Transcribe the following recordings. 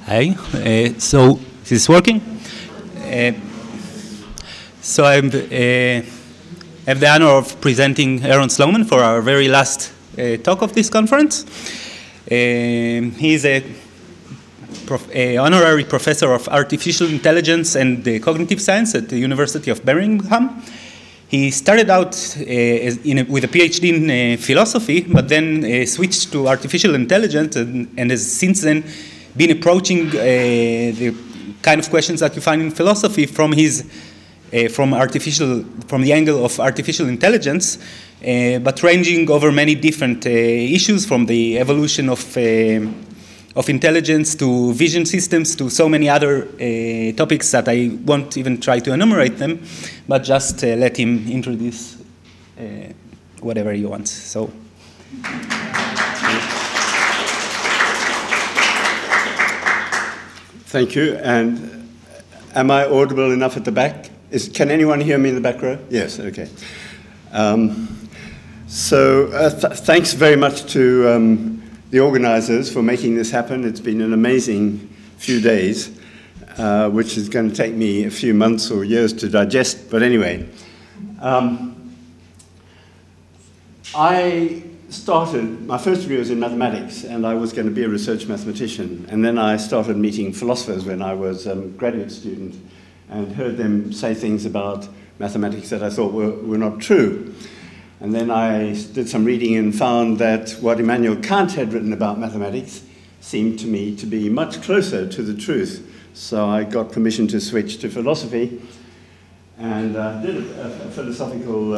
Hi. So is this working? So I have the honor of presenting Aaron Sloman for our very last talk of this conference. He's a honorary professor of artificial intelligence and cognitive science at the University of Birmingham. He started out with a PhD in philosophy, but then switched to artificial intelligence and has since then been approaching the kind of questions that you find in philosophy from the angle of artificial intelligence, but ranging over many different issues, from the evolution of intelligence to vision systems to so many other topics that I won't even try to enumerate them, but just let him introduce whatever he wants. So. Thank you. And am I audible enough at the back? Can anyone hear me in the back row? Yes, okay. Thanks very much to the organizers for making this happen. It's been an amazing few days, which is going to take me a few months or years to digest. But anyway, my first degree was in mathematics, and I was going to be a research mathematician. And then I started meeting philosophers when I was a graduate student and heard them say things about mathematics that I thought were not true. And then I did some reading and found that what Immanuel Kant had written about mathematics seemed to me to be much closer to the truth. So I got permission to switch to philosophy and did a philosophical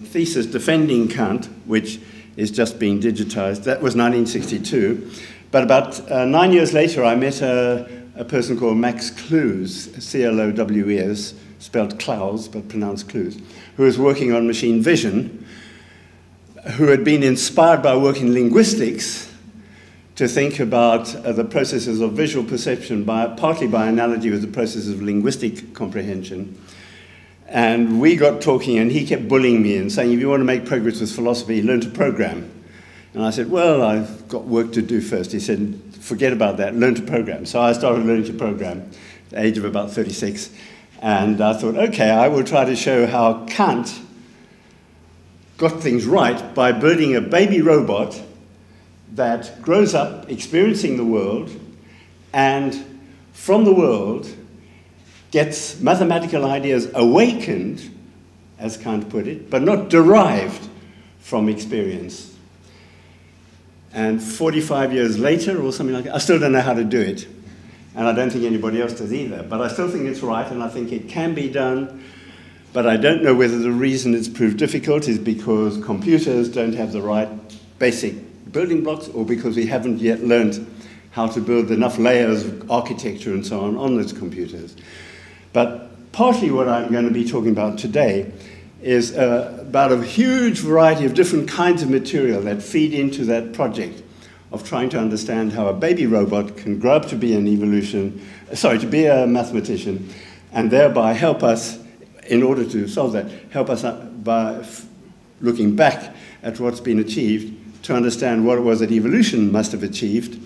thesis defending Kant, which is just being digitized. That was 1962. But about 9 years later, I met a person called Max Clouse, C-L-O-W-E-S, spelled Klaus, but pronounced Clues, who was working on machine vision, who had been inspired by work in linguistics to think about the processes of visual perception, partly by analogy with the processes of linguistic comprehension. And we got talking, and he kept bullying me and saying, if you want to make progress with philosophy, learn to program. And I said, well, I've got work to do first. He said, forget about that, learn to program. So I started learning to program at the age of about 36. And I thought, okay, I will try to show how Kant got things right by building a baby robot that grows up experiencing the world, and from the world gets mathematical ideas awakened, as Kant put it, but not derived from experience. And 45 years later, or something like that, I still don't know how to do it. And I don't think anybody else does either. But I still think it's right, and I think it can be done. But I don't know whether the reason it's proved difficult is because computers don't have the right basic building blocks, or because we haven't yet learned how to build enough layers of architecture and so on those computers. But partly what I'm going to be talking about today is about a huge variety of different kinds of material that feed into that project of trying to understand how a baby robot can grow up to be to be a mathematician, and thereby help us, in order to solve that, help us by looking back at what's been achieved to understand what it was that evolution must have achieved,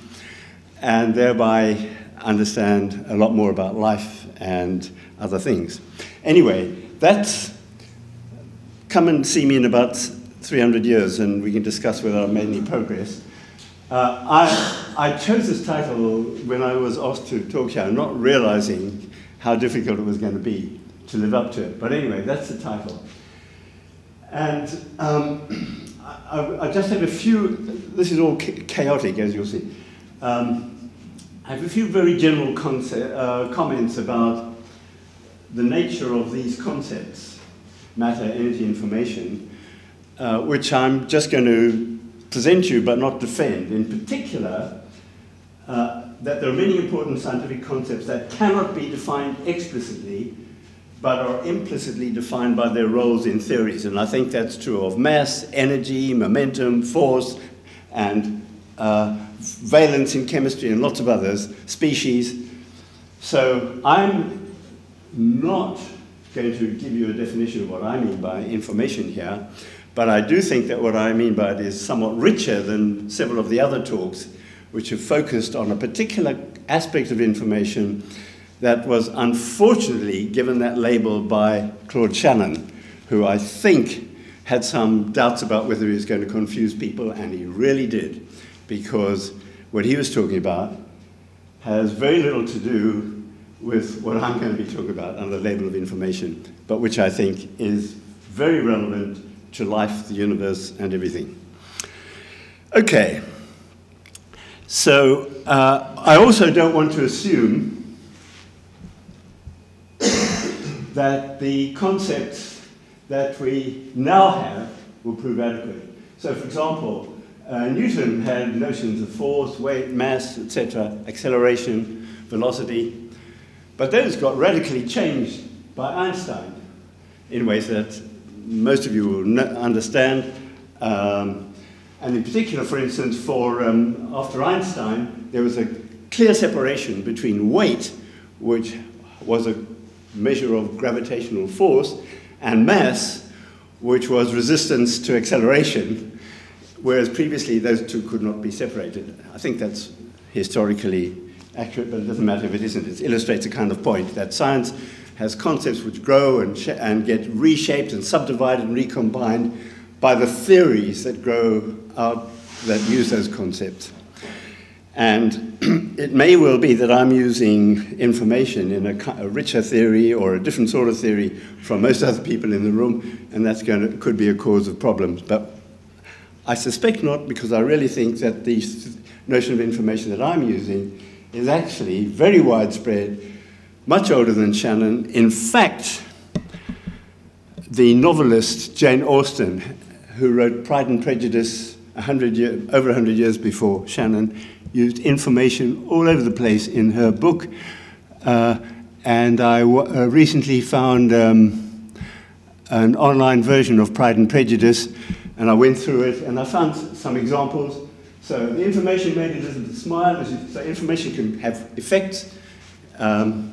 and thereby understand a lot more about life and other things. Anyway, come and see me in about 300 years and we can discuss whether I've made any progress. I chose this title when I was asked to talk here, not realizing how difficult it was going to be to live up to it. But anyway, that's the title. And I just have a few, this is all chaotic, as you'll see. I have a few very general comments about the nature of these concepts, matter, energy, information, which I'm just going to present you but not defend. In particular, that there are many important scientific concepts that cannot be defined explicitly but are implicitly defined by their roles in theories. And I think that's true of mass, energy, momentum, force, and valence in chemistry and lots of others, species. So I'm not going to give you a definition of what I mean by information here, but I do think that what I mean by it is somewhat richer than several of the other talks, which have focused on a particular aspect of information that was unfortunately given that label by Claude Shannon, who I think had some doubts about whether he was going to confuse people, and he really did, because what he was talking about has very little to do with what I'm going to be talking about under the label of information, but which I think is very relevant to life, the universe, and everything. Okay, so I also don't want to assume that the concepts that we now have will prove adequate. So, for example, Newton had notions of force, weight, mass, etc., acceleration, velocity, but those got radically changed by Einstein in ways that most of you will understand. And in particular, for instance, after Einstein, there was a clear separation between weight, which was a measure of gravitational force, and mass, which was resistance to acceleration, whereas previously those two could not be separated. I think that's historically accurate, but it doesn't matter if it isn't. It illustrates a kind of point that science has concepts which grow and get reshaped and subdivided and recombined by the theories that grow out that use those concepts. And it may well be that I'm using information in a richer theory or a different sort of theory from most other people in the room, and that's could be a cause of problems. But I suspect not, because I really think that the notion of information that I'm using is actually very widespread, much older than Shannon. In fact, the novelist Jane Austen, who wrote Pride and Prejudice over 100 years before Shannon, used information all over the place in her book. And I recently found an online version of Pride and Prejudice, and I went through it, and I found some examples. So the information made Elizabeth smile. So information can have effects. The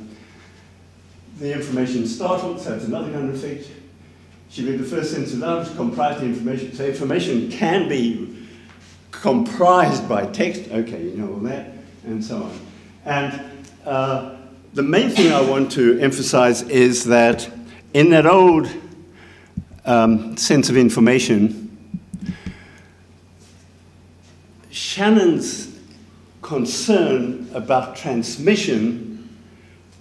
information startled, so it's another kind of effect. She read the first sentence aloud, which comprised the information. So information can be comprised by text. Okay, you know all that, and so on. And the main thing I want to emphasize is that in that old sense of information, Shannon's concern about transmission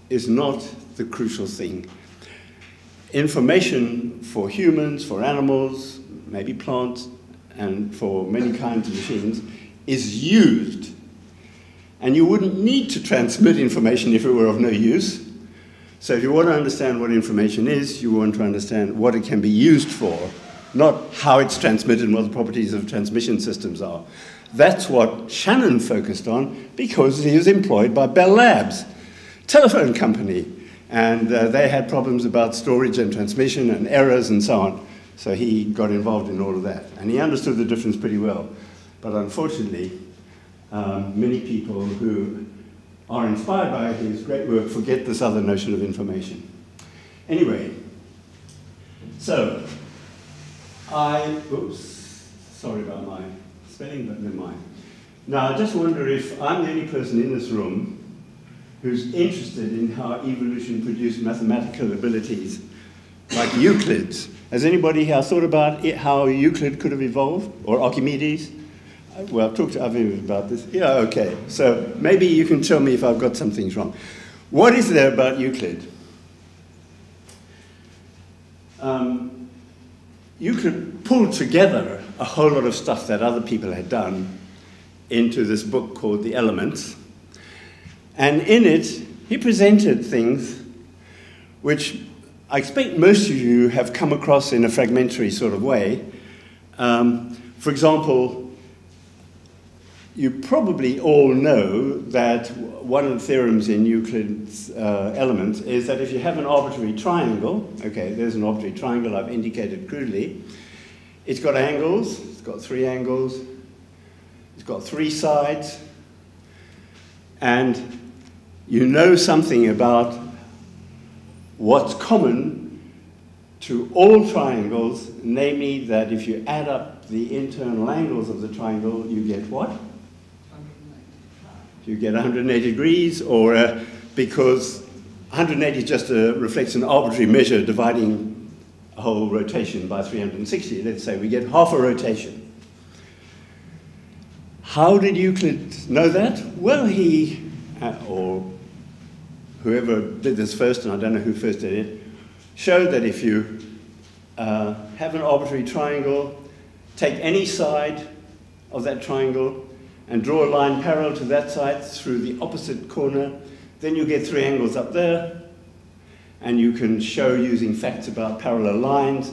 is not the crucial thing. Information for humans, for animals, maybe plants, and for many kinds of machines is used. And you wouldn't need to transmit information if it were of no use. So if you want to understand what information is, you want to understand what it can be used for, not how it's transmitted and what the properties of transmission systems are. That's what Shannon focused on, because he was employed by Bell Labs, telephone company. And they had problems about storage and transmission and errors and so on. So he got involved in all of that. And he understood the difference pretty well. But unfortunately, many people who are inspired by his great work forget this other notion of information. Anyway, so oops, sorry about my spelling, but never mind. Now, I just wonder if I'm the only person in this room who's interested in how evolution produced mathematical abilities like Euclid's. Has anybody here thought about how Euclid could have evolved, or Archimedes? Well, I've talked to other people about this. Yeah, okay. So maybe you can tell me if I've got some things wrong. What is there about Euclid? Euclid pulled together a whole lot of stuff that other people had done into this book called The Elements. And in it, he presented things which I expect most of you have come across in a fragmentary sort of way. For example, you probably all know that one of the theorems in Euclid's Elements is that if you have an arbitrary triangle, okay, there's an arbitrary triangle I've indicated crudely, it's got angles, it's got 3 angles, it's got 3 sides, and you know something about what's common to all triangles, namely that if you add up the internal angles of the triangle, you get what? If you get 180 degrees, or because 180 just reflects an arbitrary measure dividing a whole rotation by 360. Let's say we get half a rotation. How did Euclid know that? Well, he, or whoever did this first, and I don't know who first did it, showed that if you have an arbitrary triangle, take any side of that triangle and draw a line parallel to that side through the opposite corner, then you get three angles up there, and you can show using facts about parallel lines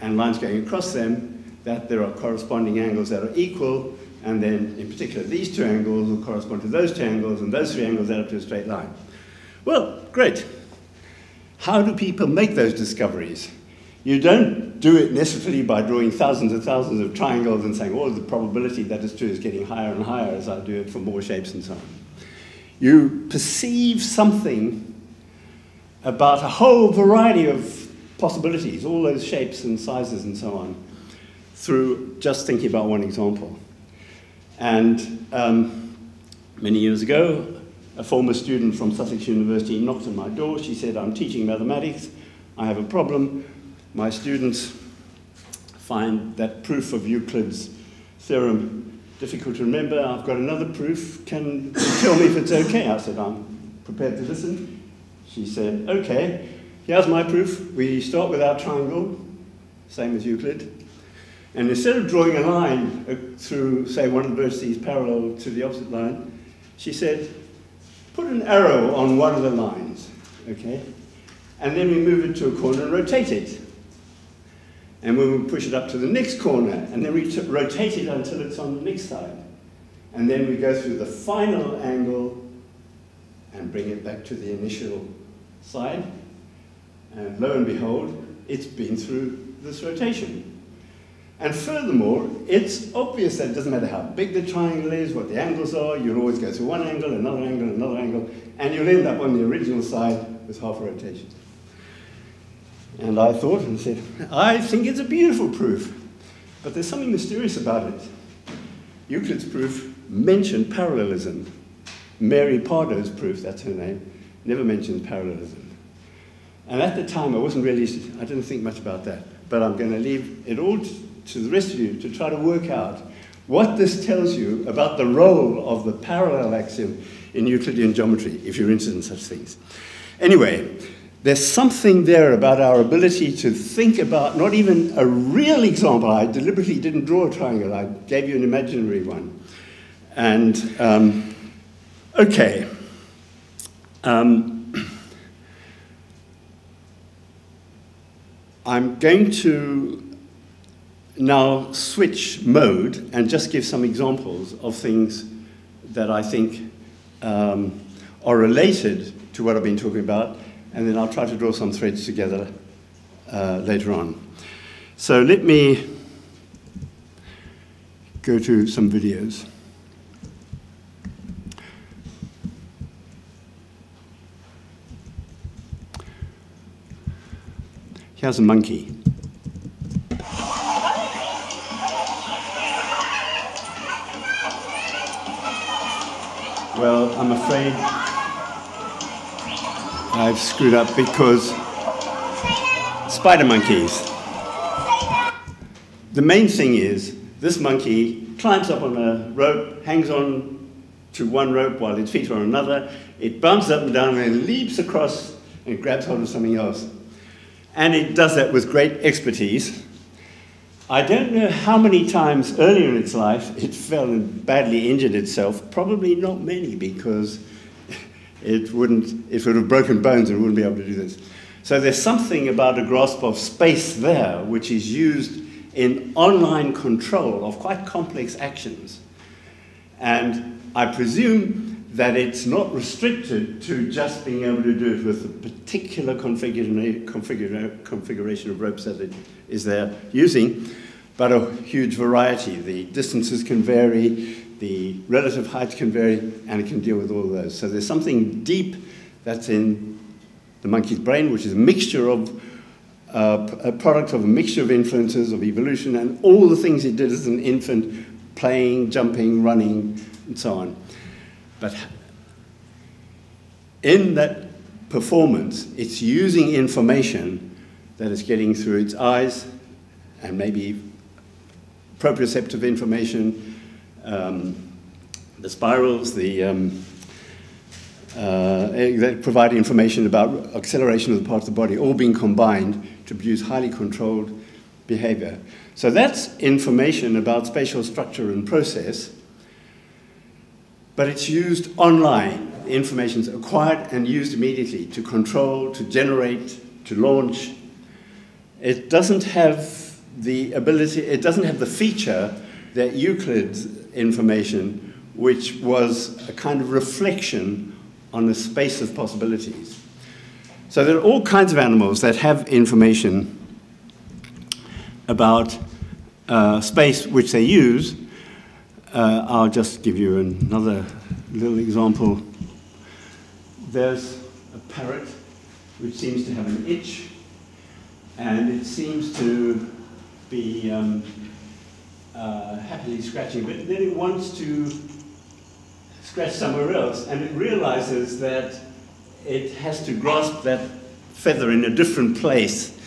and lines going across them that there are corresponding angles that are equal, and then in particular these two angles will correspond to those two angles, and those three angles add up to a straight line. Well, great. How do people make those discoveries? You don't do it necessarily by drawing thousands and thousands of triangles and saying, oh, the probability that is true is getting higher and higher as I do it for more shapes and so on. You perceive something about a whole variety of possibilities, all those shapes and sizes and so on, through just thinking about one example. And many years ago, a former student from Sussex University knocked on my door. She said, I'm teaching mathematics. I have a problem. My students find that proof of Euclid's theorem difficult to remember. I've got another proof. Can you tell me if it's okay? I said, I'm prepared to listen. She said, okay, here's my proof. We start with our triangle, same as Euclid. And instead of drawing a line through, say, one of the vertices parallel to the opposite line, she said, put an arrow on one of the lines, okay? And then we move it to a corner and rotate it. And when we push it up to the next corner, and then we rotate it until it's on the next side. And then we go through the final angle and bring it back to the initial side. And lo and behold, it's been through this rotation. And furthermore, it's obvious that it doesn't matter how big the triangle is, what the angles are, you'll always go through one angle, another angle, another angle, and you'll end up on the original side with half a rotation. And I thought and said, I think it's a beautiful proof, but there's something mysterious about it. Euclid's proof mentioned parallelism. Mary Pardo's proof, that's her name, never mentioned parallelism. And at the time, I didn't think much about that, but I'm going to leave it all to the rest of you to try to work out what this tells you about the role of the parallel axiom in Euclidean geometry, if you're interested in such things. Anyway, there's something there about our ability to think about not even a real example. I deliberately didn't draw a triangle. I gave you an imaginary one. And, okay. I'm going to now switch mode and just give some examples of things that I think are related to what I've been talking about, and then I'll try to draw some threads together later on. So let me go to some videos. Here's a monkey. Well, I'm afraid I've screwed up because spider monkeys. The main thing is this monkey climbs up on a rope, hangs on to one rope while its feet are on another. It bounces up and down and leaps across and grabs hold of something else. And it does that with great expertise. I don't know how many times earlier in its life it fell and badly injured itself. Probably not many, because it would have broken bones and it wouldn't be able to do this. So there's something about a grasp of space there which is used in online control of quite complex actions. And I presume that it's not restricted to just being able to do it with a particular configuration of ropes that it is there using, but a huge variety. The distances can vary, the relative heights can vary, and it can deal with all of those. So there's something deep that's in the monkey's brain, which is a mixture of, a product of a mixture of influences of evolution and all the things it did as an infant, playing, jumping, running, and so on. But in that performance, it's using information that is getting through its eyes and maybe proprioceptive information, the spirals, that provide information about acceleration of the parts of the body, all being combined to produce highly controlled behavior. So that's information about spatial structure and process, but it's used online. The information is acquired and used immediately to control, to generate, to launch. It doesn't have the ability, it doesn't have the feature that Euclid's information, which was a kind of reflection on the space of possibilities. So there are all kinds of animals that have information about space which they use. I'll just give you another little example. There's a parrot which seems to have an itch, and it seems to be happily scratching, but then it wants to scratch somewhere else, and it realizes that it has to grasp that feather in a different place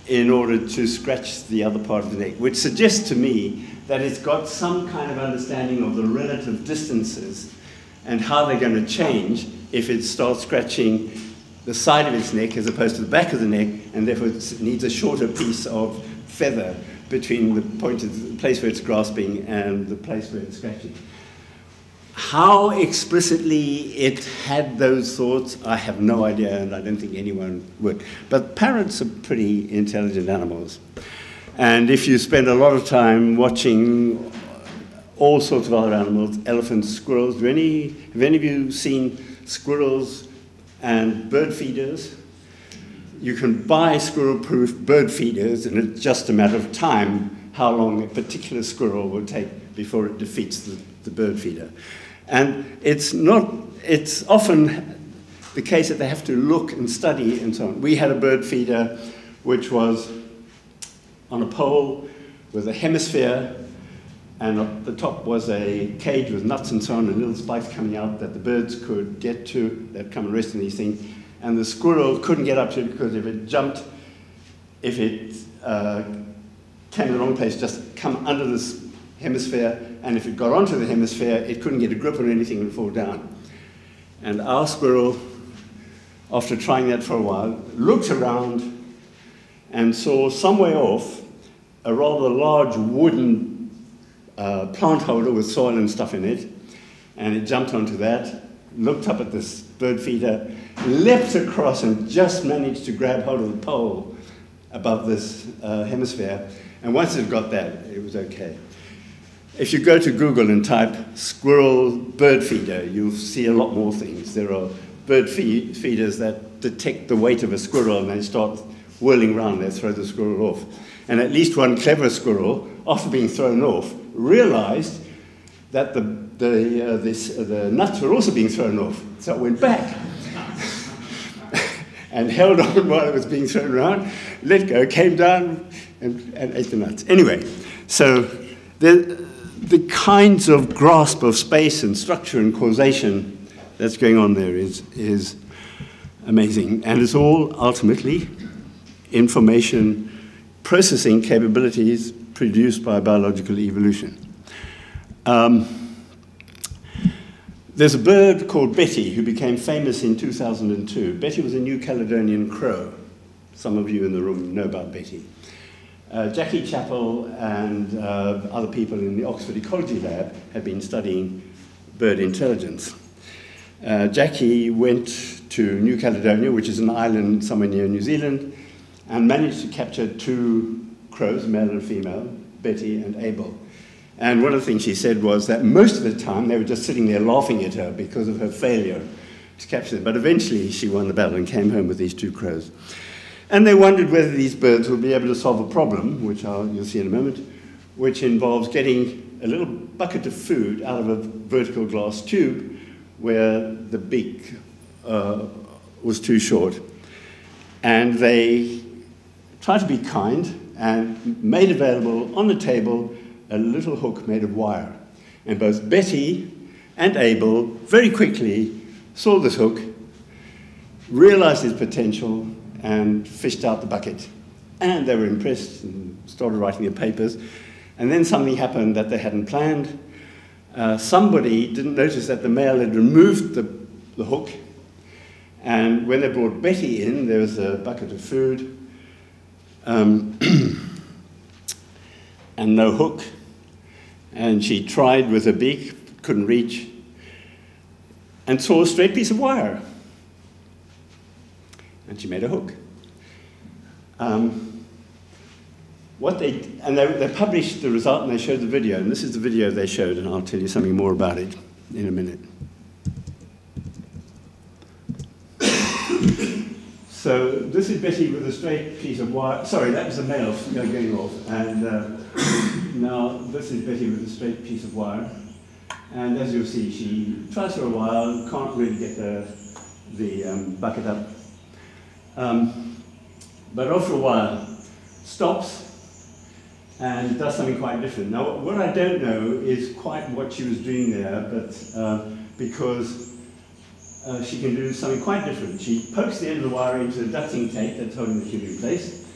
in order to scratch the other part of the neck, which suggests to me that it's got some kind of understanding of the relative distances and how they're going to change if it starts scratching the side of its neck as opposed to the back of the neck, and therefore it needs a shorter piece of feather between the point of the place where it's grasping and the place where it's scratching. How explicitly it had those thoughts, I have no idea, and I don't think anyone would. But parrots are pretty intelligent animals. And if you spend a lot of time watching all sorts of other animals, elephants, squirrels, have any of you seen squirrels and bird feeders? You can buy squirrel-proof bird feeders, and it's just a matter of time how long a particular squirrel will take before it defeats the bird feeder. And it's often the case that they have to look and study and so on. We had a bird feeder which was on a pole with a hemisphere, and at the top was a cage with nuts and so on, and little spikes coming out that the birds could get to. They'd come and rest in these things. And the squirrel couldn't get up to it because if it jumped, if it came in the wrong place, just come under this hemisphere, and if it got onto the hemisphere, it couldn't get a grip on anything and fall down. And our squirrel, after trying that for a while, looked around and saw somewhere off a rather large wooden plant holder with soil and stuff in it, and it jumped onto that, looked up at this bird feeder, leapt across and just managed to grab hold of the pole above this hemisphere, and once it got that, it was okay. If you go to Google and type squirrel bird feeder, you'll see a lot more things. There are bird feeders that detect the weight of a squirrel and they start whirling around, they throw the squirrel off. And at least one clever squirrel, after being thrown off, realized that the nuts were also being thrown off. So it went back and held on while it was being thrown around, let go, came down and ate the nuts. Anyway, so the kinds of grasp of space and structure and causation that's going on there is amazing. And it's all ultimately information processing capabilities produced by biological evolution. There's a bird called Betty who became famous in 2002. Betty was a New Caledonian crow. Some of you in the room know about Betty. Jackie Chappell and other people in the Oxford Ecology Lab had been studying bird intelligence. Jackie went to New Caledonia, which is an island somewhere near New Zealand, and managed to capture two crows, male and female, Betty and Abel. And one of the things she said was that most of the time they were just sitting there laughing at her because of her failure to capture them. But eventually she won the battle and came home with these two crows. And they wondered whether these birds would be able to solve a problem, which you'll see in a moment, which involves getting a little bucket of food out of a vertical glass tube where the beak was too short. And they tried to be kind and made available on the table a little hook made of wire. And both Betty and Abel very quickly saw this hook, realized its potential, and fished out the bucket. And they were impressed and started writing their papers. And then something happened that they hadn't planned. Somebody didn't notice that the male had removed the hook. And when they brought Betty in, there was a bucket of food and no hook. And she tried with her beak, couldn't reach, and saw a straight piece of wire. And she made a hook. They published the result and they showed the video, and this is the video they showed, and I'll tell you something more about it in a minute. So this is Betty with a straight piece of wire. Sorry, that was the male going off. And now this is Betty with a straight piece of wire. And as you'll see, she tries for a while, can't really get the bucket up. But after a while, stops and does something quite different. Now, what I don't know is quite what she was doing there, but because she can do something quite different. She pokes the end of the wire into the ducting tape that's holding the tube in place,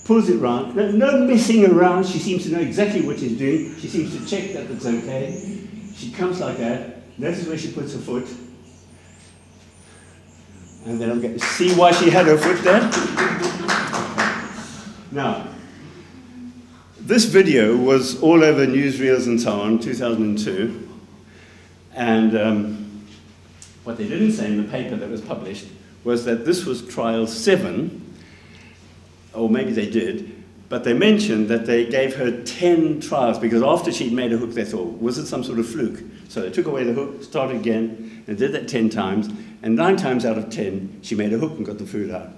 pulls it round, no messing around. She seems to know exactly what she's doing. She seems to check that it's okay. She comes like that. Notice where she puts her foot. And then I'll get to see why she had her foot there. Now, this video was all over newsreels and so on, 2002. And what they didn't say in the paper that was published was that this was trial 7, or maybe they did, but they mentioned that they gave her 10 trials, because after she'd made a hook, they thought, was it some sort of fluke? So they took away the hook, started again, and did that 10 times, and 9 times out of 10, she made a hook and got the food out.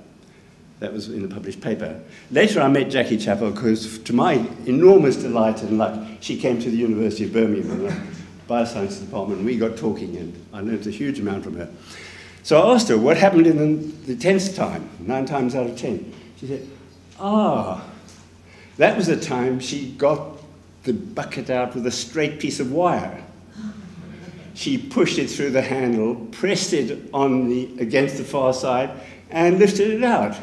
That was in the published paper. Later, I met Jackie Chappell, because to my enormous delight and luck, she came to the University of Birmingham in the Bioscience department, and we got talking, and I learned a huge amount from her. So I asked her, what happened in the 10th time, 9 times out of 10? She said, that was the time she got the bucket out with a straight piece of wire. She pushed it through the handle, pressed it on against the far side, and lifted it out.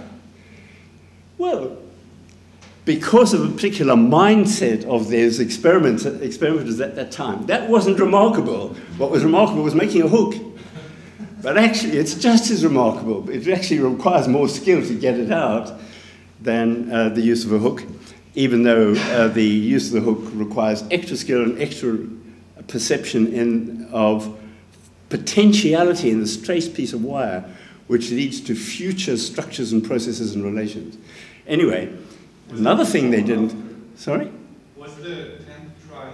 Well, because of a particular mindset of those experimenters at that time, that wasn't remarkable. What was remarkable was making a hook. But actually, it's just as remarkable. It actually requires more skill to get it out than the use of a hook, even though the use of the hook requires extra skill and extra perception of potentiality in this trace piece of wire, which leads to future structures and processes and relations. Anyway, another thing they didn't... Sorry? Was the 10th trial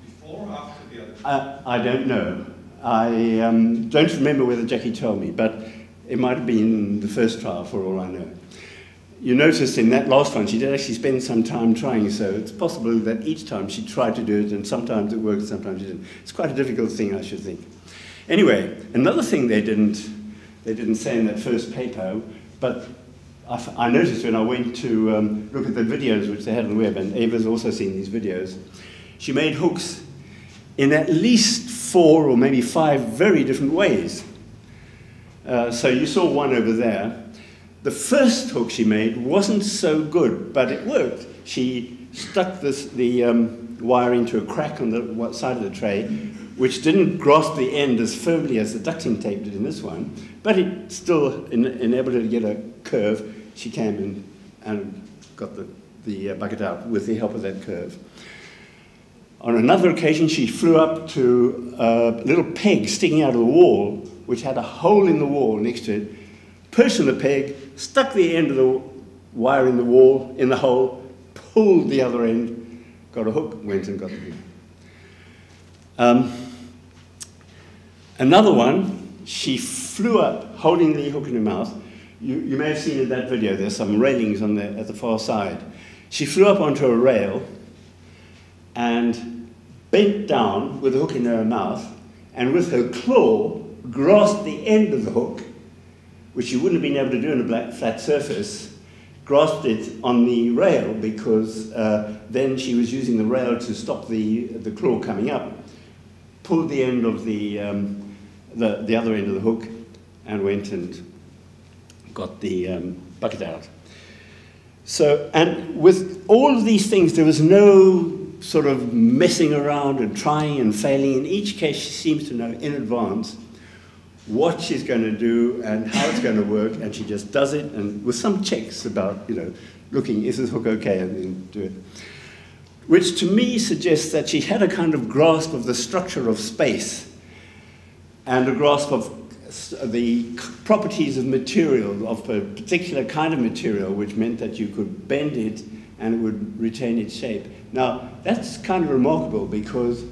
before or after the other? I don't know. I don't remember whether Jackie told me, but it might have been the first trial for all I know. You noticed in that last one, she did actually spend some time trying, so it's possible that each time she tried to do it, and sometimes it worked, sometimes it didn't. It's quite a difficult thing, I should think. Anyway, another thing they didn't say in that first paper, but I noticed when I went to look at the videos which they had on the web, and Ava's also seen these videos, she made hooks in at least 4 or maybe 5 very different ways. So you saw one over there. The first hook she made wasn't so good, but it worked. She stuck the wire into a crack on the side of the tray, which didn't grasp the end as firmly as the ducting tape did in this one, but it still enabled her to get a curve. She came in and got the bucket out with the help of that curve. On another occasion, she flew up to a little peg sticking out of the wall, which had a hole in the wall next to it, perched on the peg, stuck the end of the wire in the wall, in the hole, pulled the other end, got a hook, went and got the hook. Another one, she flew up, holding the hook in her mouth. You may have seen in that video, there's some railings at the far side. She flew up onto a rail and bent down with the hook in her mouth, and with her claw, grasped the end of the hook, which she wouldn't have been able to do on a flat surface, grasped it on the rail, because then she was using the rail to stop the claw coming up, pulled the end of the other end of the hook and went and got the bucket out. So, and with all of these things, there was no sort of messing around and trying and failing. In each case, she seems to know in advance what she's going to do and how it's going to work, and she just does it, and with some checks about, you know, looking, is this hook okay, and then do it. Which to me suggests that she had a kind of grasp of the structure of space and a grasp of the properties of material, of a particular kind of material, which meant that you could bend it and it would retain its shape. Now, that's kind of remarkable because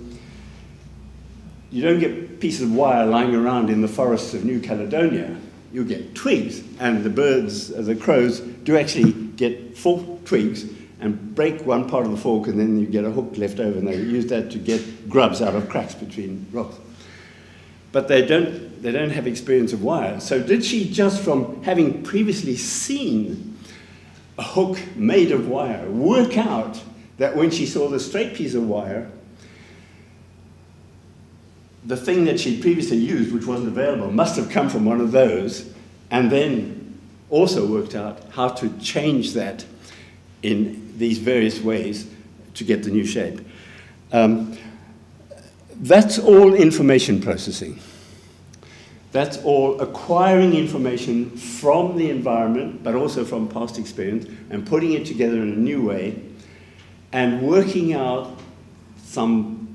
you don't get pieces of wire lying around in the forests of New Caledonia. You get twigs, and the birds, the crows, do actually get forked twigs and break one part of the fork, and then you get a hook left over, and they use that to get grubs out of cracks between rocks. But they don't have experience of wire. So did she, just from having previously seen a hook made of wire, work out that when she saw the straight piece of wire, the thing that she'd previously used, which wasn't available, must have come from one of those, and then also worked out how to change that in these various ways to get the new shape. That's all information processing. That's all acquiring information from the environment, but also from past experience, and putting it together in a new way, and working out some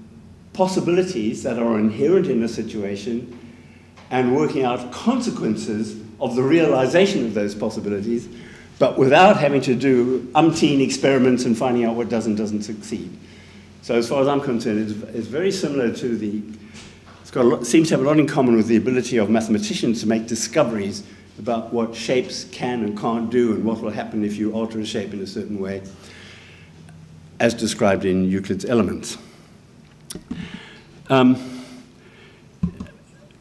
possibilities that are inherent in a situation, and working out consequences of the realization of those possibilities, but without having to do umpteen experiments and finding out what does and doesn't succeed. So as far as I'm concerned, it's very similar to the, seems to have a lot in common with the ability of mathematicians to make discoveries about what shapes can and can't do and what will happen if you alter a shape in a certain way, as described in Euclid's Elements.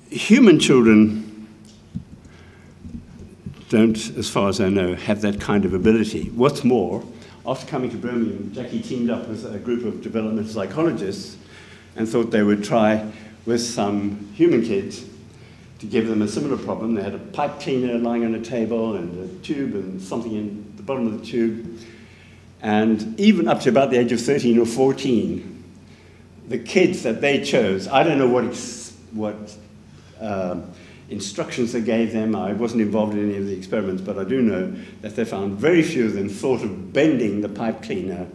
Human children don't, as far as I know, have that kind of ability. What's more, after coming to Birmingham, Jackie teamed up with a group of developmental psychologists and thought they would try with some human kids to give them a similar problem. They had a pipe cleaner lying on a table and a tube and something in the bottom of the tube. And even up to about the age of 13 or 14, the kids that they chose, I don't know what instructions they gave them. I wasn't involved in any of the experiments, but I do know that they found very few of them thought of bending the pipe cleaner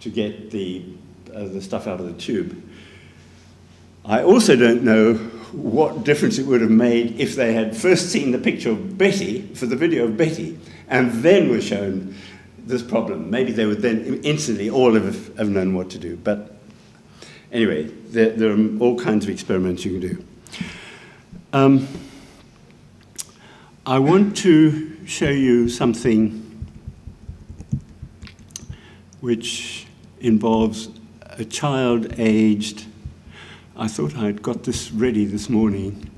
to get the stuff out of the tube. I also don't know what difference it would have made if they had first seen the picture of Betty, for the video of Betty, and then were shown this problem. Maybe they would then instantly all have known what to do. But anyway, there are all kinds of experiments you can do. I want to show you something which involves a child aged, I thought I'd got this ready this morning.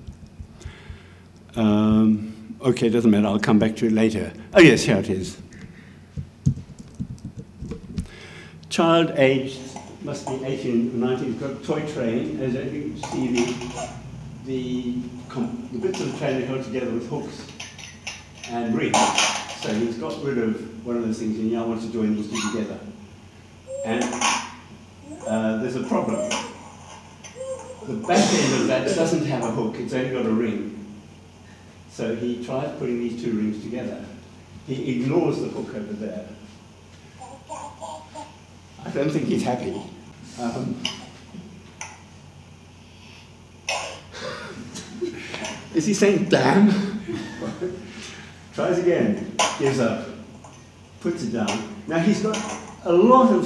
Okay, doesn't matter, I'll come back to it later. Oh yes, here it is. Child aged, must be 18 or 19, he's got a toy train, as you see the bits of the train are held together with hooks and rings. So he's got rid of one of those things and he now wants to join these two together. And there's a problem. The back end of that doesn't have a hook, it's only got a ring. So he tries putting these two rings together. He ignores the hook over there. I don't think he's happy. Is he saying damn? Tries again, gives up, puts it down. Now he's got a lot of,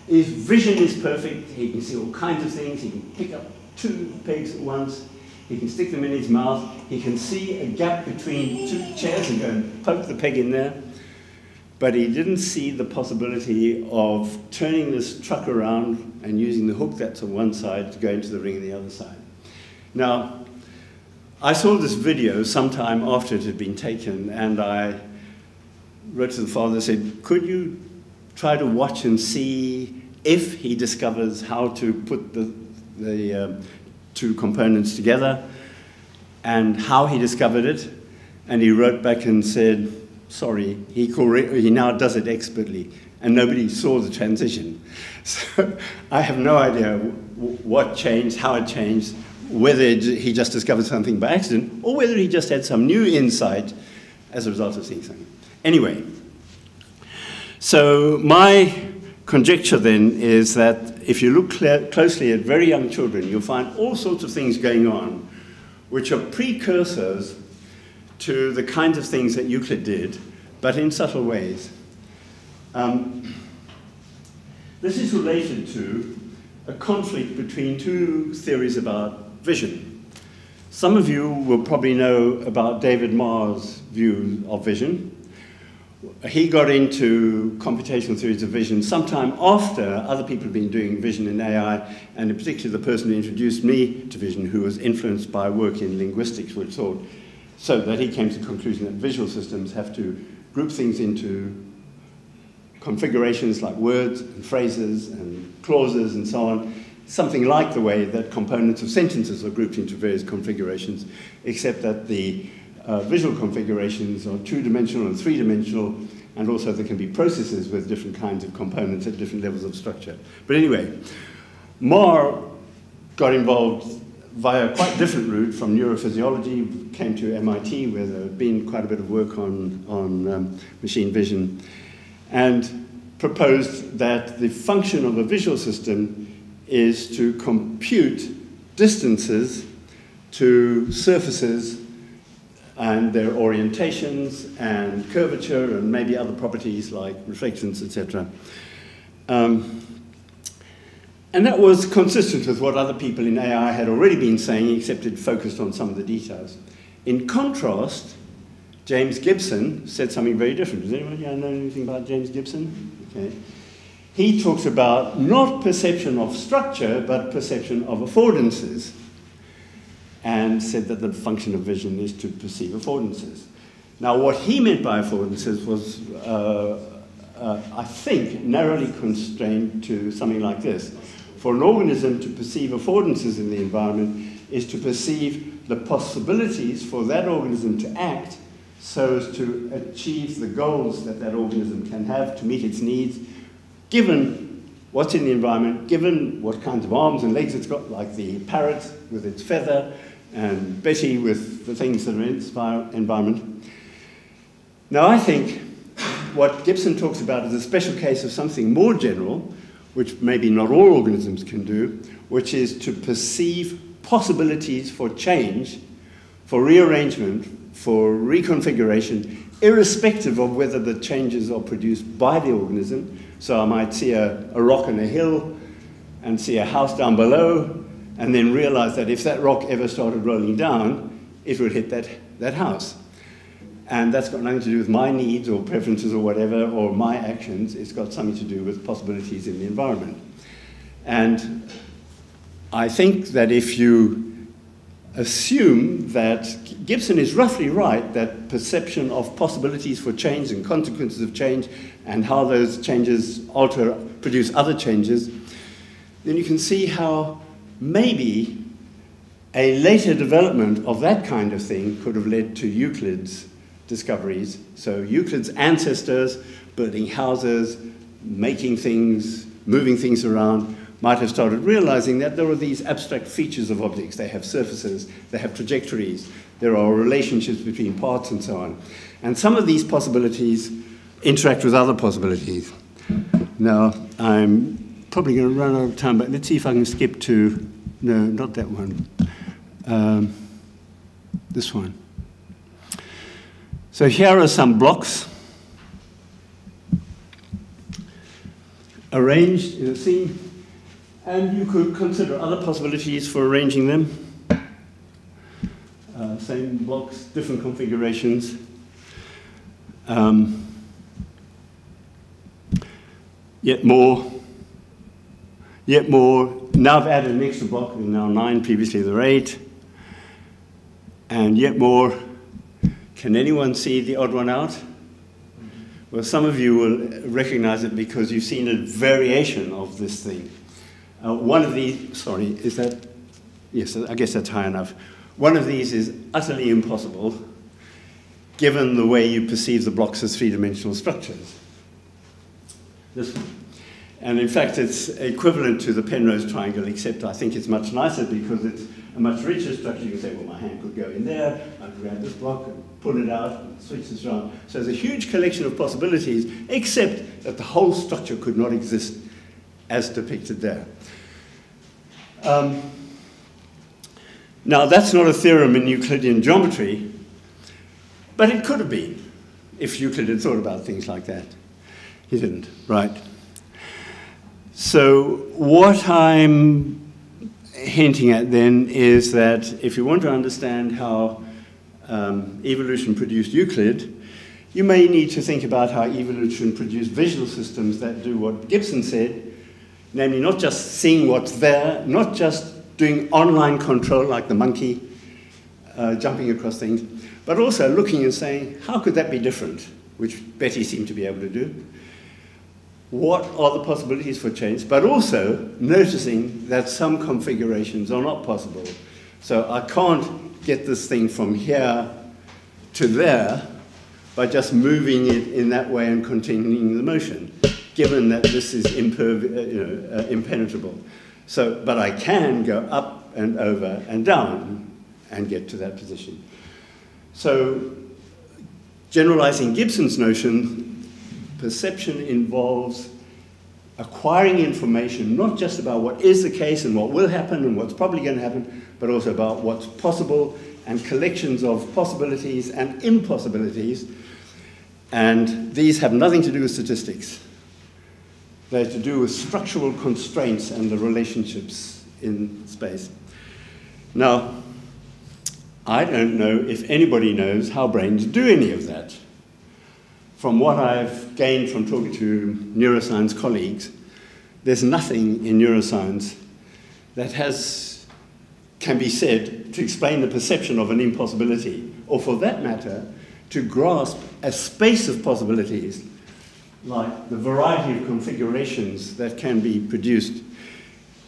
his vision is perfect, he can see all kinds of things, he can pick up two pigs at once, he can stick them in his mouth, he can see a gap between two chairs and go and poke the peg in there. But he didn't see the possibility of turning this truck around and using the hook that's on one side to go into the ring on the other side. Now, I saw this video sometime after it had been taken, and I wrote to the father and said, could you try to watch and see if he discovers how to put the the two components together, and how he discovered it. And he wrote back and said, sorry, he now does it expertly, and nobody saw the transition. So I have no idea what changed, how it changed, whether he just discovered something by accident, or whether he just had some new insight as a result of seeing something. Anyway, so my conjecture then is that if you look closely at very young children, you'll find all sorts of things going on which are precursors to the kinds of things that Euclid did, but in subtle ways. This is related to a conflict between two theories about vision. Some of you will probably know about David Marr's view of vision. He got into computational theories of vision sometime after other people had been doing vision in AI, and in particular the person who introduced me to vision, who was influenced by work in linguistics, which thought, so that he came to the conclusion that visual systems have to group things into configurations like words and phrases and clauses and so on, something like the way that components of sentences are grouped into various configurations, except that the visual configurations are two-dimensional and three-dimensional, and also there can be processes with different kinds of components at different levels of structure. But anyway, Marr got involved via a quite different route from neurophysiology, came to MIT where there had been quite a bit of work on machine vision, and proposed that the function of a visual system is to compute distances to surfaces and their orientations and curvature and maybe other properties like reflectance, etc. And that was consistent with what other people in AI had already been saying, except it focused on some of the details. In contrast, James Gibson said something very different. Does anyone here know anything about James Gibson? Okay. He talks about not perception of structure, but perception of affordances, and said that the function of vision is to perceive affordances. Now, what he meant by affordances was, I think, narrowly constrained to something like this. For an organism to perceive affordances in the environment is to perceive the possibilities for that organism to act so as to achieve the goals that that organism can have to meet its needs, given what's in the environment, given what kinds of arms and legs it's got, like the parrot with its feather, and Betty with the things that are in its environment. Now, I think what Gibson talks about is a special case of something more general, which maybe not all organisms can do, which is to perceive possibilities for change, for rearrangement, for reconfiguration, irrespective of whether the changes are produced by the organism. So I might see a rock on a hill and see a house down below, and then realize that if that rock ever started rolling down, it would hit that house. And that's got nothing to do with my needs or preferences or whatever, or my actions. It's got something to do with possibilities in the environment. And I think that if you assume that Gibson is roughly right, that perception of possibilities for change and consequences of change and how those changes produce other changes, then you can see how maybe a later development of that kind of thing could have led to Euclid's discoveries. So Euclid's ancestors, building houses, making things, moving things around, might have started realizing that there are these abstract features of objects. They have surfaces, they have trajectories, there are relationships between parts and so on. And some of these possibilities interact with other possibilities. Now, I'm probably going to run out of time, but let's see if I can skip to, no, not that one, this one. So here are some blocks arranged in a scene. And you could consider other possibilities for arranging them. Same blocks, different configurations. Yet more. Now I've added an extra block, there are now 9, previously there were 8. And yet more. Can anyone see the odd one out? Well, some of you will recognize it because you've seen a variation of this thing. One of these, sorry, is that, yes, I guess that's high enough. One of these is utterly impossible given the way you perceive the blocks as three-dimensional structures. This one. And in fact, it's equivalent to the Penrose triangle, except I think it's much nicer because it's a much richer structure. You can say, well, my hand could go in there, I could grab this block and pull it out and switch this around. So there's a huge collection of possibilities, except that the whole structure could not exist as depicted there. Now, that's not a theorem in Euclidean geometry, but it could have been if Euclid had thought about things like that. He didn't, right? So what I'm hinting at then is that if you want to understand how evolution produced Euclid, you may need to think about how evolution produced visual systems that do what Gibson said, namely not just seeing what's there, not just doing online control like the monkey jumping across things, but also looking and saying, how could that be different, which Betty seemed to be able to do. What are the possibilities for change, but also noticing that some configurations are not possible. So I can't get this thing from here to there by just moving it in that way and continuing the motion, given that this is impenetrable. So, but I can go up and over and down and get to that position. So, generalizing Gibson's notion, perception involves acquiring information not just about what is the case and what will happen and what's probably going to happen, but also about what's possible and collections of possibilities and impossibilities. And these have nothing to do with statistics. They're to do with structural constraints and the relationships in space. Now, I don't know if anybody knows how brains do any of that. From what I've gained from talking to neuroscience colleagues, there's nothing in neuroscience that can be said to explain the perception of an impossibility, or for that matter, to grasp a space of possibilities, like the variety of configurations that can be produced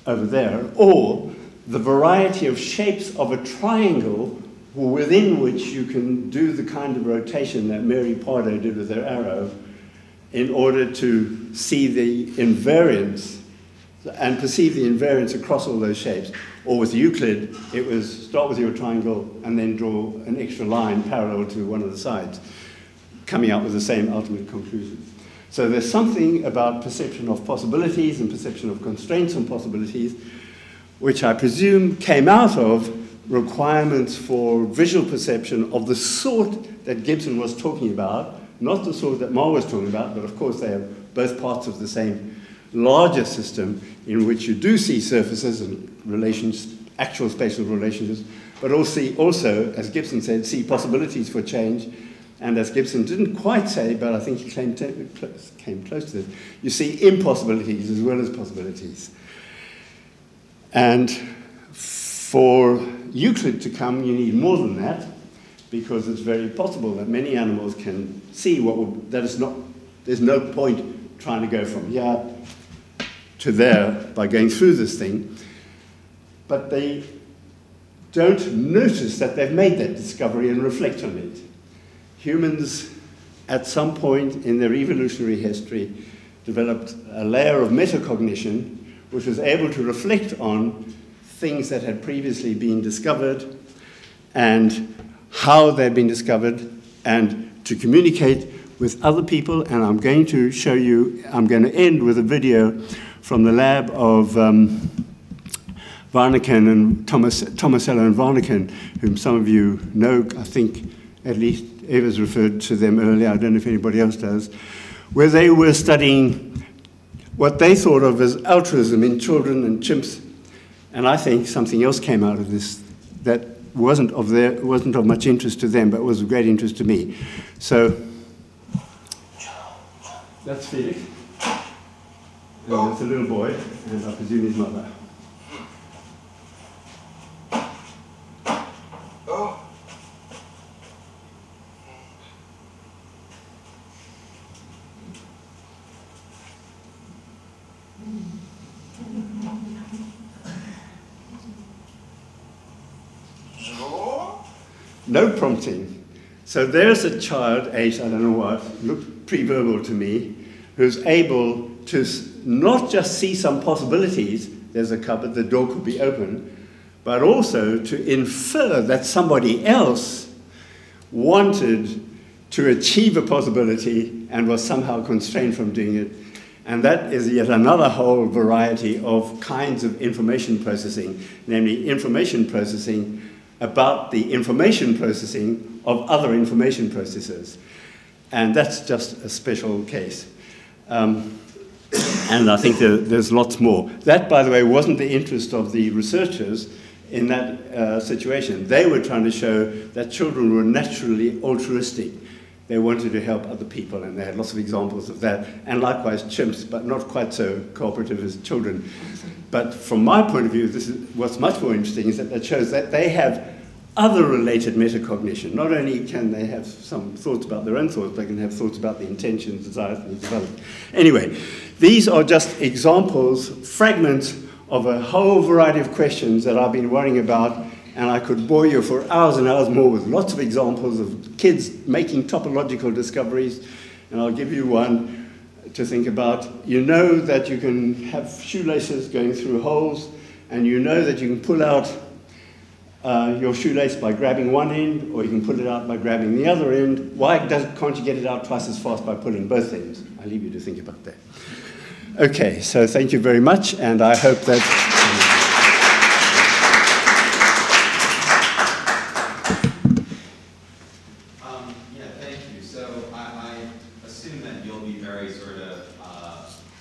over there, or the variety of shapes of a triangle within which you can do the kind of rotation that Mary Pardo did with her arrow in order to see the invariance and perceive the invariance across all those shapes. Or with Euclid, it was start with your triangle and then draw an extra line parallel to one of the sides, coming out with the same ultimate conclusion. So there's something about perception of possibilities and perception of constraints on possibilities, which I presume came out of requirements for visual perception of the sort that Gibson was talking about, not the sort that Ma was talking about, but of course they are both parts of the same larger system in which you do see surfaces and relations, actual spatial relationships, but also, as Gibson said, see possibilities for change. And as Gibson didn't quite say, but I think he came close to this, you see impossibilities as well as possibilities. And for Euclid to come, you need more than that, because it's very possible that many animals can see there's no point trying to go from here to there by going through this thing, but they don't notice that they've made that discovery and reflect on it. Humans, at some point in their evolutionary history, developed a layer of metacognition which was able to reflect on things that had previously been discovered and how they'd been discovered, and to communicate with other people. And I'm going to show you, I'm going to end with a video from the lab of Warneken and Tomasello and Warneken, whom some of you know. I think at least Eva's referred to them earlier, I don't know if anybody else does, where they were studying what they thought of as altruism in children and chimps. And I think something else came out of this that wasn't of much interest to them, but was of great interest to me. So that's Felix, and that's a little boy, and I presume his mother. no prompting. So there's a child, age, I don't know what, looked pre-verbal to me, who's able to not just see some possibilities, there's a cupboard, the door could be open, but also to infer that somebody else wanted to achieve a possibility and was somehow constrained from doing it. And that is yet another whole variety of kinds of information processing, namely information processing about the information processing of other information processors. And that's just a special case. And I think there's lots more. That, by the way, wasn't the interest of the researchers in that situation. They were trying to show that children were naturally altruistic. They wanted to help other people, and they had lots of examples of that. And likewise, chimps, but not quite so cooperative as children. But from my point of view, what's much more interesting is that it shows that they have other related metacognition. Not only can they have some thoughts about their own thoughts, they can have thoughts about the intentions, desires, and development. Anyway, these are just examples, fragments of a whole variety of questions that I've been worrying about, and I could bore you for hours and hours more with lots of examples of kids making topological discoveries, and I'll give you one to think about. You know that you can have shoelaces going through holes, and you know that you can pull out your shoelace by grabbing one end, or you can pull it out by grabbing the other end. Why can't you get it out twice as fast by pulling both ends? I leave you to think about that. Okay, so thank you very much, and I hope that... Yeah, thank you. So I assume that you'll be very sort of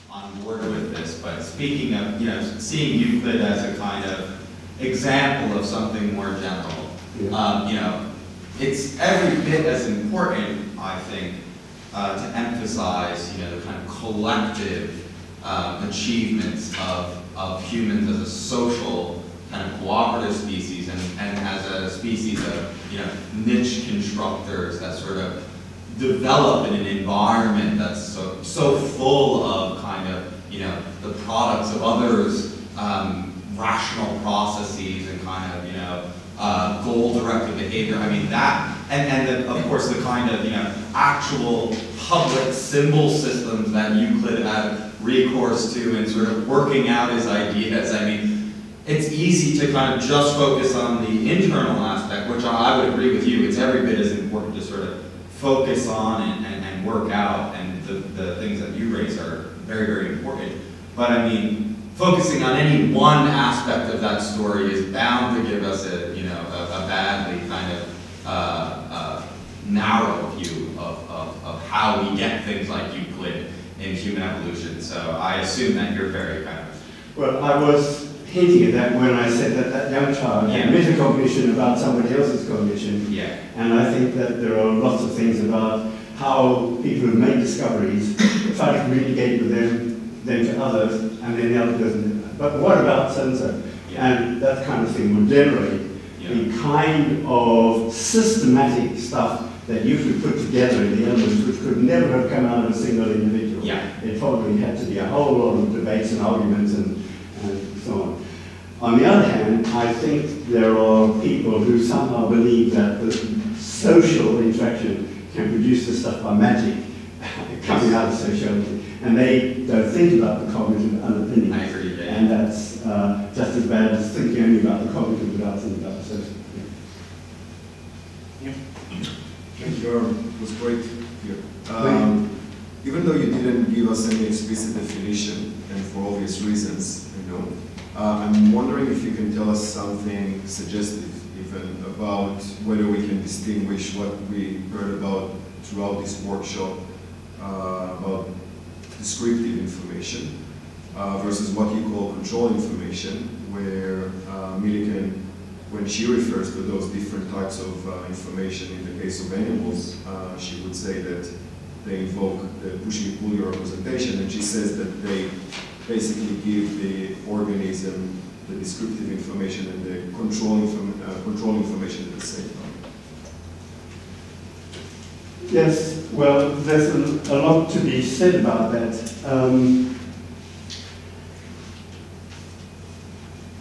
on board with this, but speaking of, seeing Euclid as a kind of example of something more general, yeah. It's every bit as important, I think, to emphasize, the kind of collective achievements of humans as a social kind of cooperative species and as a species of niche constructors that sort of develop in an environment that's so full of kind of the products of others, rational processes and kind of goal-directed behavior. I mean that, and then of course the kind of actual public symbol systems that Euclid had recourse to in sort of working out his ideas. I mean, it's easy to kind of just focus on the internal aspect, which I would agree with you. It's every bit as important to sort of focus on and work out, and the things that you raise are very, very important. But I mean, focusing on any one aspect of that story is bound to give us a badly kind of narrow view of how we get things like Euclid in human evolution. So I assume that you're very kind of... Well, I was hinting at that when I said that young child had metacognition about somebody else's cognition. Yeah. And I think that there are lots of things about how people who make discoveries try to communicate with them to others, and then the other person, but what about so-and-so? Yeah. And that kind of thing would generate the kind of systematic stuff that you could put together in the elements, which could never have come out of a single individual. Yeah. It probably had to be a whole lot of debates and arguments and so on. On the other hand, I think there are people who somehow believe that the social interaction can produce this stuff by magic coming out of sociality. And they don't think about the cognitive underpinning. I agree, yeah. And that's just as bad as thinking only about the cognitive without thinking about the social. Yeah. Thank you, it was great here. Even though you didn't give us any explicit definition, and for obvious reasons, I'm wondering if you can tell us something suggestive even about whether we can distinguish what we heard about throughout this workshop about descriptive information versus what you call control information, where Millikan, when she refers to those different types of information in the case of animals, she would say that they invoke the push-me-pull representation, and she says that they basically give the organism the descriptive information and the control information at the same time. Yes, well, there's a lot to be said about that.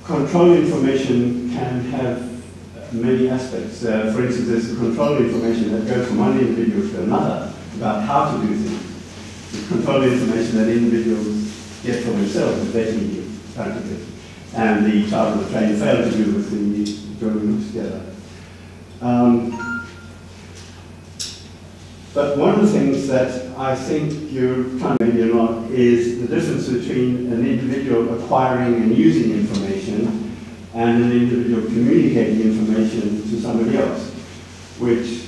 Control information can have many aspects. For instance, there's control information that goes from one individual to another about how to do things. There's control information that individuals get for themselves if they need practically. And the child of the train failed to do with the drawing them together. But one of the things that I think you're trying to maybe not is the difference between an individual acquiring and using information and an individual communicating information to somebody else, which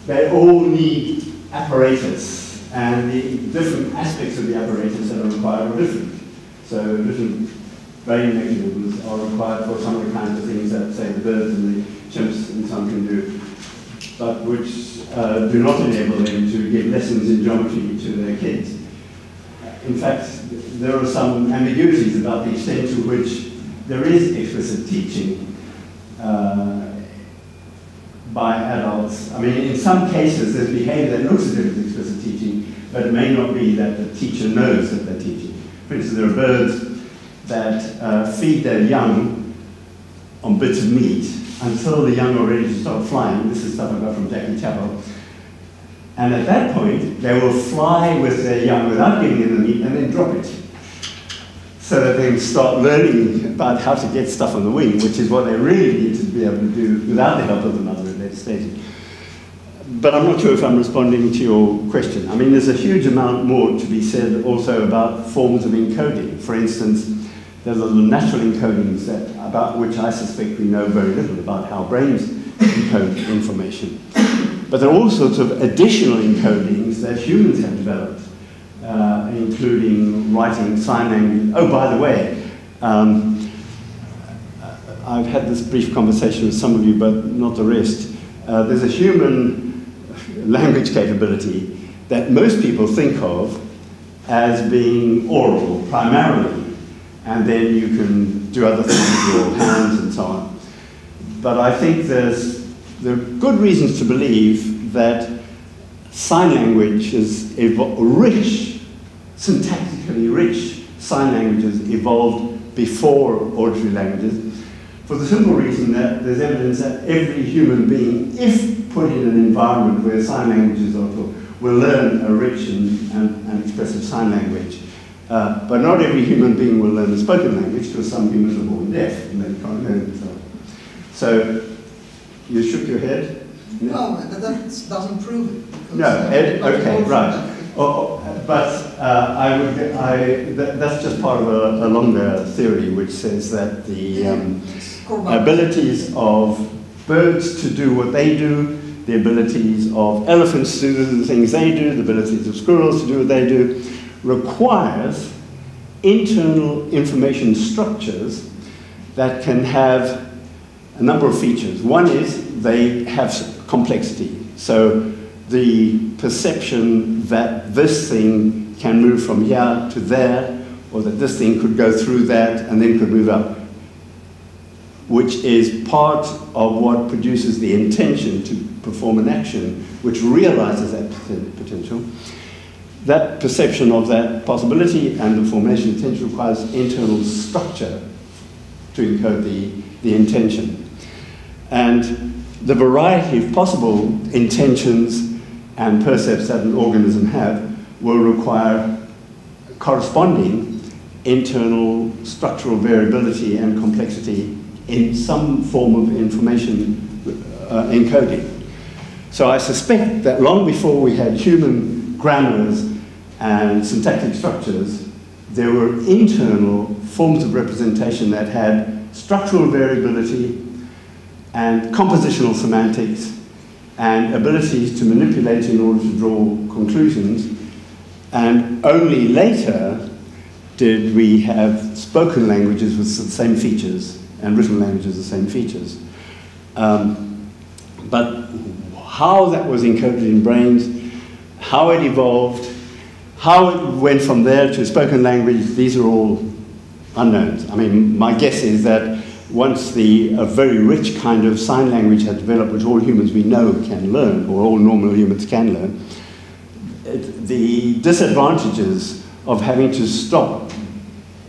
they all need apparatus, and the different aspects of the apparatus that are required are different. So different brain mechanisms are required for some of the kinds of things that, say, the birds and the chimps and some can do, but which do not enable them to give lessons in geometry to their kids. In fact, there are some ambiguities about the extent to which there is explicit teaching by adults. I mean, in some cases, there's behavior that looks as if it's explicit teaching, but it may not be that the teacher knows that they're teaching. For instance, there are birds that feed their young on bits of meat until the young are ready to start flying. This is stuff I got from Jackie Chappell. And at that point, they will fly with their young without giving them the meat and then drop it, so that they can start learning about how to get stuff on the wing, which is what they really need to be able to do without the help of the mother at that stage. But I'm not sure if I'm responding to your question. I mean, there's a huge amount more to be said also about forms of encoding. For instance, there's the natural encodings about which I suspect we know very little about how brains encode information. But there are all sorts of additional encodings that humans have developed, including writing sign language. Oh, by the way, I've had this brief conversation with some of you, but not the rest. There's a human language capability that most people think of as being oral, primarily, and then you can do other things with your hands and so on. But I think there are good reasons to believe that sign language is rich, syntactically rich sign languages evolved before auditory languages, for the simple reason that there's evidence that every human being, if put in an environment where sign languages are taught, will learn a rich and expressive sign language. But not every human being will learn a spoken language, because some humans are born deaf and they can't learn it. So you shook your head? No, that doesn't prove it. No, okay, right. But that's just part of a longer theory which says that the abilities of birds to do what they do, the abilities of elephants to do the things they do, the abilities of squirrels to do what they do, requires internal information structures that can have a number of features. One is they have complexity. So the perception that this thing can move from here to there, or that this thing could go through that and then could move up, which is part of what produces the intention to perform an action, which realizes that potential. That perception of that possibility and the formation of intention requires internal structure to encode the intention. And the variety of possible intentions and percepts that an organism have will require corresponding internal structural variability and complexity in some form of information encoding. So I suspect that long before we had human grammars and syntactic structures, there were internal forms of representation that had structural variability and compositional semantics and abilities to manipulate in order to draw conclusions. And only later did we have spoken languages with the same features and written languages with the same features. But how that was encoded in brains, how it evolved, how it went from there to spoken language, these are all unknowns. I mean, my guess is that once a very rich kind of sign language had developed, which all humans we know can learn, or all normal humans can learn, the disadvantages of having to stop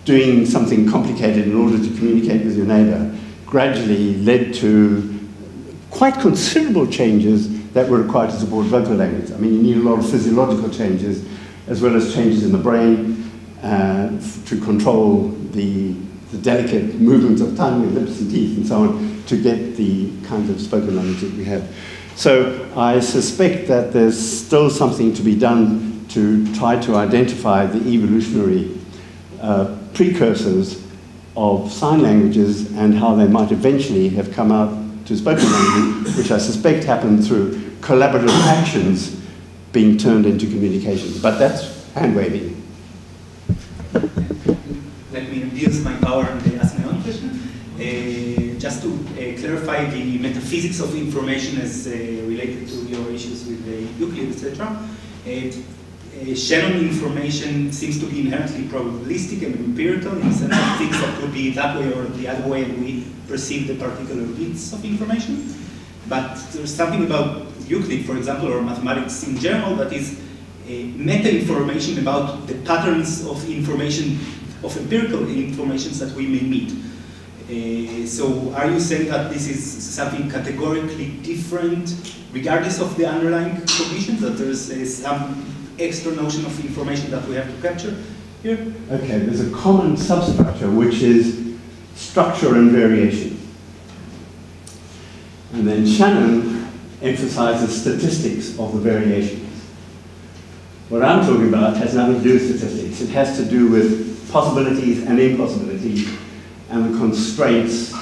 doing something complicated in order to communicate with your neighbor gradually led to quite considerable changes that were required to support vocal language. I mean, you need a lot of physiological changes, as well as changes in the brain to control the delicate movements of tongue and lips and teeth and so on, to get the kind of spoken language that we have. So I suspect that there's still something to be done to try to identify the evolutionary precursors of sign languages and how they might eventually have come out to spoken language, which I suspect happened through collaborative actions being turned into communication. But that's hand waving. Let me abuse my power and ask my own question. Just to clarify the metaphysics of information as related to your issues with Euclid, etc. Shannon information seems to be inherently probabilistic and empirical in the sense of things that could be that way or the other way, and we perceive the particular bits of information. But there's something about Euclid, for example, or mathematics in general, that is meta-information about the patterns of information, of empirical informations that we may meet. So are you saying that this is something categorically different, regardless of the underlying cognition, that there's some extra notion of information that we have to capture here? Okay, there's a common substructure, which is structure and variation. And then Shannon emphasizes statistics of the variations. What I'm talking about has nothing to do with statistics. It has to do with possibilities and impossibilities and the constraints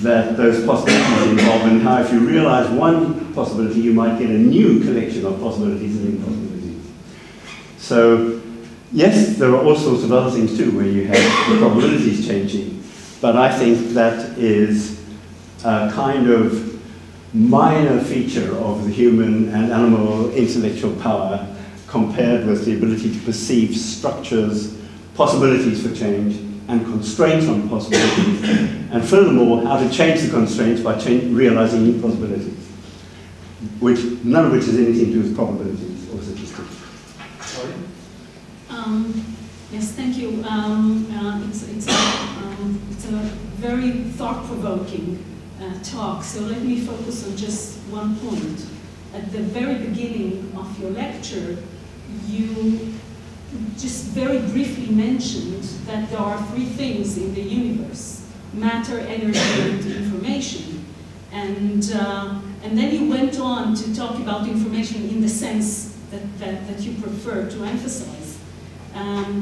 that those possibilities involve, and how if you realize one possibility, you might get a new collection of possibilities and impossibilities. So, yes, there are all sorts of other things too, where you have the probabilities changing, but I think that is a kind of minor feature of the human and animal intellectual power compared with the ability to perceive structures, possibilities for change, and constraints on possibilities, and furthermore, how to change the constraints by realizing new possibilities, none of which has anything to do with probabilities or statistics. Sorry? Yes, thank you. It's a very thought-provoking talk, so let me focus on just one point. At the very beginning of your lecture, you just very briefly mentioned that there are three things in the universe: matter, energy, and information. And then you went on to talk about information in the sense that you prefer to emphasize.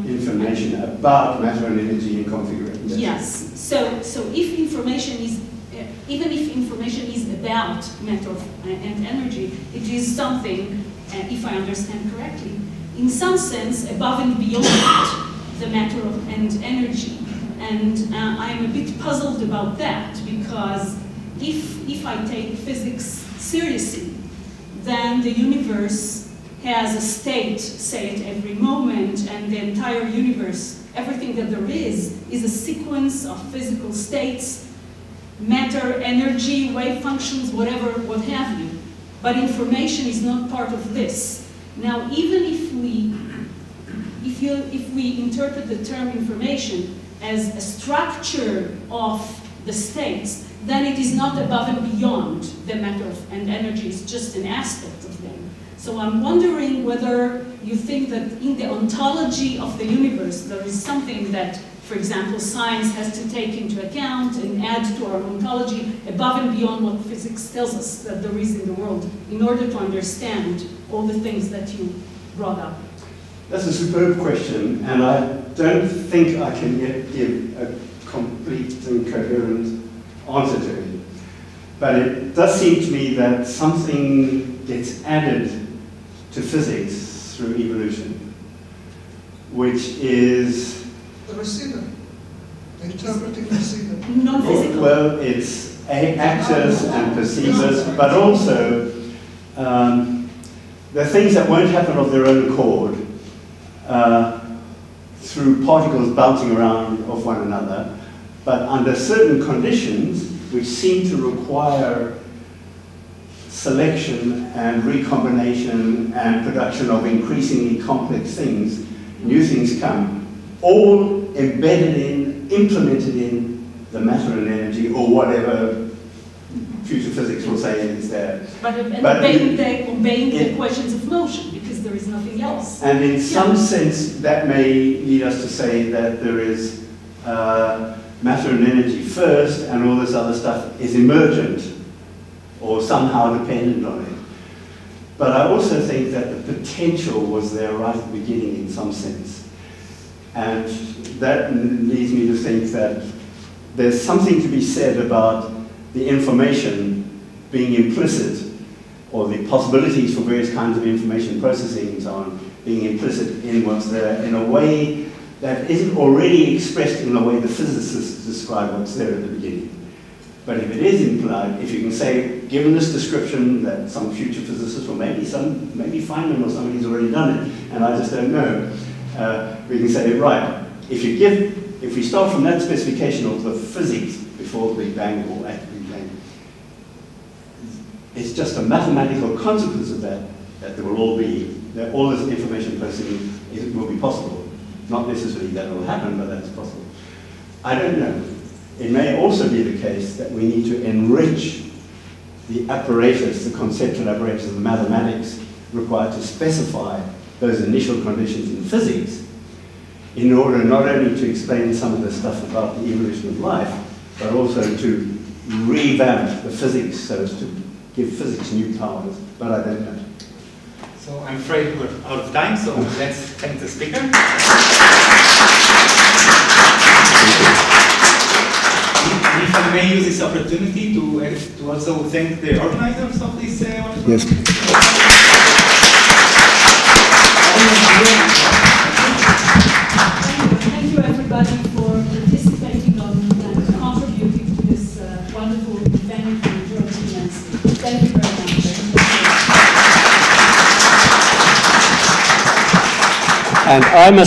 Information about matter and energy and configuration. Yes. So if information is, even if information is about matter and energy, it is something, if I understand correctly, in some sense above and beyond the matter and energy. And I am a bit puzzled about that, because if I take physics seriously, then the universe has a state, say, at every moment, and the entire universe, everything that there is a sequence of physical states, matter, energy, wave functions, whatever, what have you. But information is not part of this. Now, even if we interpret the term information as a structure of the states, then it is not above and beyond the matter and energy, it's just an aspect of them. So I'm wondering whether you think that in the ontology of the universe there is something that, for example, science has to take into account and add to our ontology above and beyond what physics tells us that there is in the world, in order to understand all the things that you brought up. That's a superb question, and I don't think I can yet give a complete and coherent answer to it. But it does seem to me that something gets added to physics through evolution, which is the receiver, the interpreting receiver. Non-physical. Well, it's actors and perceivers, but also there are things that won't happen of their own accord through particles bouncing around of one another, but under certain conditions which seem to require selection and recombination and production of increasingly complex things, new things come, all embedded in, implemented in the matter and energy, or whatever future physics will say is there. But obeying the equations of motion, because there is nothing else. And in some sense, that may lead us to say that there is matter and energy first, and all this other stuff is emergent, or somehow dependent on it. But I also think that the potential was there right at the beginning in some sense. And that leads me to think that there's something to be said about the information being implicit, or the possibilities for various kinds of information processing and so on, being implicit in what's there in a way that isn't already expressed in the way the physicists describe what's there at the beginning. But if it is implied, if you can say, given this description that some future physicist, or maybe Feynman or somebody's already done it, and I just don't know, we can say, right, if we start from that specification of the physics before the Big Bang or at the Big Bang, it's just a mathematical consequence of that there will all be, that all this information processing will be possible. Not necessarily that will happen, but that's possible. I don't know. It may also be the case that we need to enrich the apparatus, the conceptual apparatus of the mathematics required to specify those initial conditions in physics in order not only to explain some of the stuff about the evolution of life, but also to revamp the physics so as to give physics new powers. But I don't know. So I'm afraid we're out of time, so let's thank the speaker. If I may use this opportunity to also thank the organizers of this wonderful. Yes. Thank you everybody for participating and contributing to this wonderful event and enjoyed it immensely. Thank you very much. And I must